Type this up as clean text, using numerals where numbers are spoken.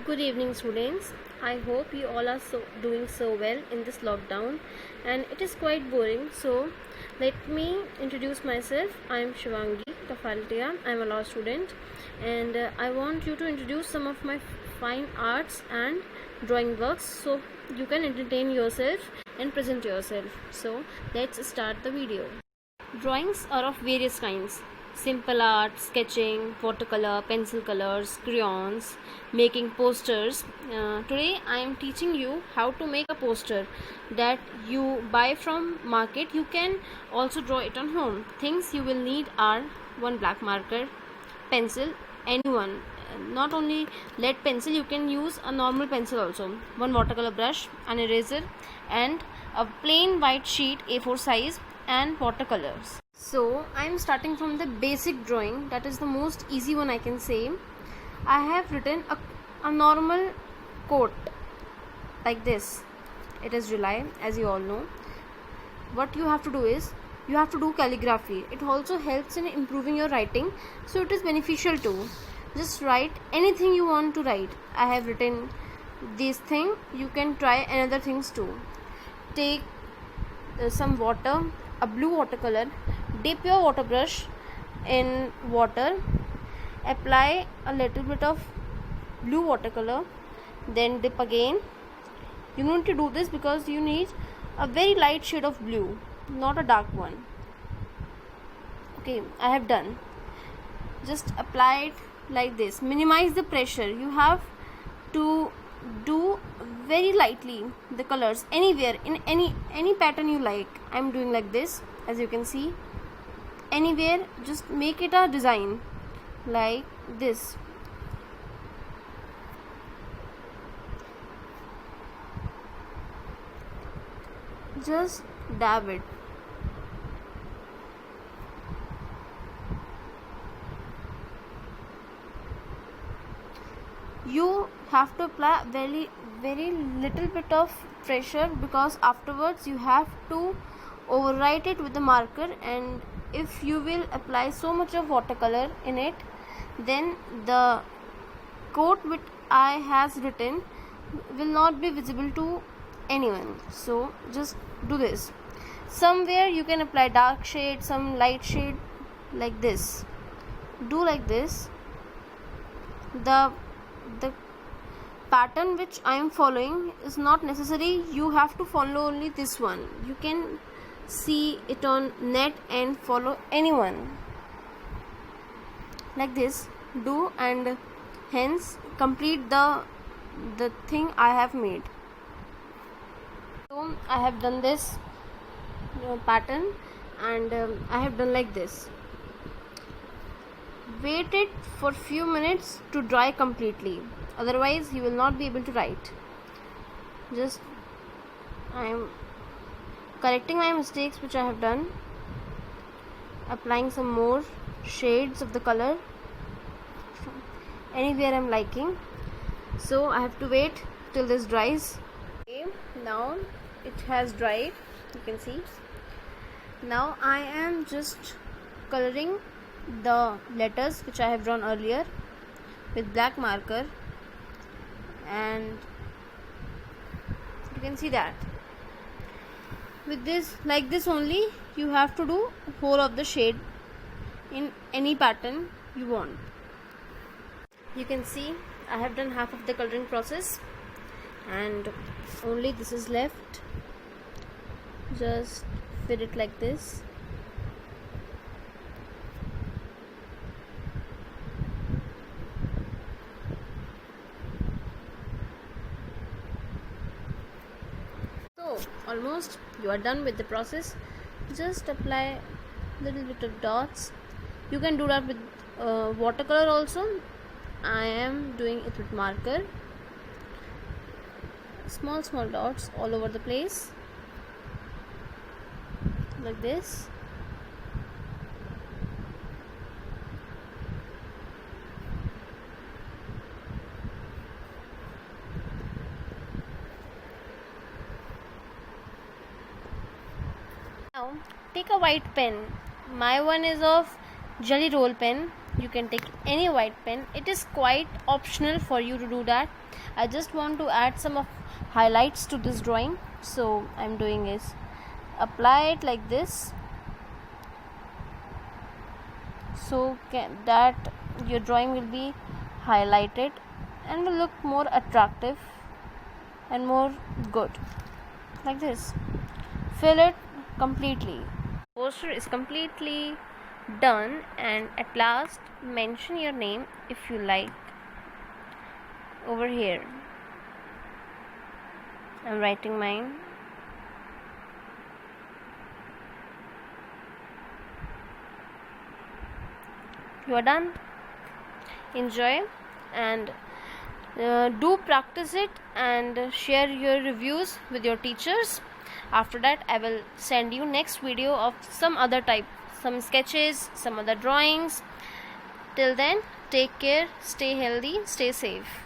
Good evening, students. I hope you all are doing so well in this lockdown, and it is quite boring. So, let me introduce myself. I am Shivangi Kafaltia. I am a law student, and I want you to introduce some of my fine arts and drawing works so you can entertain yourself and present yourself. So, let's start the video. Drawings are of various kinds: simple art, sketching, watercolor, pencil colors, crayons, making posters. Today I am teaching you how to make a poster that you buy from market. You can also draw it on home. Things you will need are one black marker, pencil, anyone. Not only lead pencil, you can use a normal pencil also. One watercolor brush, an eraser, and a plain white sheet A4 size and watercolors. So I am starting from the basic drawing, that is the most easy one I can say. I have written a normal quote like this. It is July, as you all know. What you have to do is you have to do calligraphy. It also helps in improving your writing, so it is beneficial too. Just write anything you want to write. I have written this thing. You can try another things too. Take some water, a blue watercolor, dip your water brush in water, apply a little bit of blue watercolor, then dip again. You need to do this because you need a very light shade of blue, not a dark one. Okay, I have done. Just apply it like this. Minimize the pressure. You have to do very lightly the colors anywhere in any pattern you like. I'm doing like this, as you can see. Anywhere, just make it a design like this. Just dab it. You have to apply very little bit of pressure, because afterwards you have to overwrite it with the marker, and if you will apply so much of watercolor in it, then the quote which I has written will not be visible to anyone. So just do this. Somewhere you can apply dark shade, some light shade, like this. Do like this. The pattern which I am following is not necessary. You have to follow only this one. You can see it on net and follow anyone like this. Do, and hence complete the thing I have made. So I have done this pattern, and I have done like this. Wait it for few minutes to dry completely, otherwise you will not be able to write. Just I am correcting my mistakes which I have done, applying some more shades of the color anywhere I'm liking. So I have to wait till this dries. Okay, now it has dried, you can see. Now I am just coloring the letters which I have drawn earlier with black marker, and you can see that with this, like this only, you have to do whole of the shade in any pattern you want. You can see I have done half of the coloring process, and only this is left. Just fill it like this. So almost you are done with the process. Just apply little bit of dots. You can do that with watercolor also. I am doing it with marker. Small dots all over the place like this. Now take a white pen. My one is of Jelly Roll pen. You can take any white pen. It is quite optional for you to do that. I just want to add some of highlights to this drawing, so I'm doing is apply it like this, so that your drawing will be highlighted and will look more attractive and more good, like this. Fill it completely. Poster is completely done, and at last mention your name if you like. Over here I'm writing mine. You are done. Enjoy and do practice it and share your reviews with your teachers. After that I will send you next video of some other type, some sketches, some other drawings. Till then, take care, stay healthy, stay safe.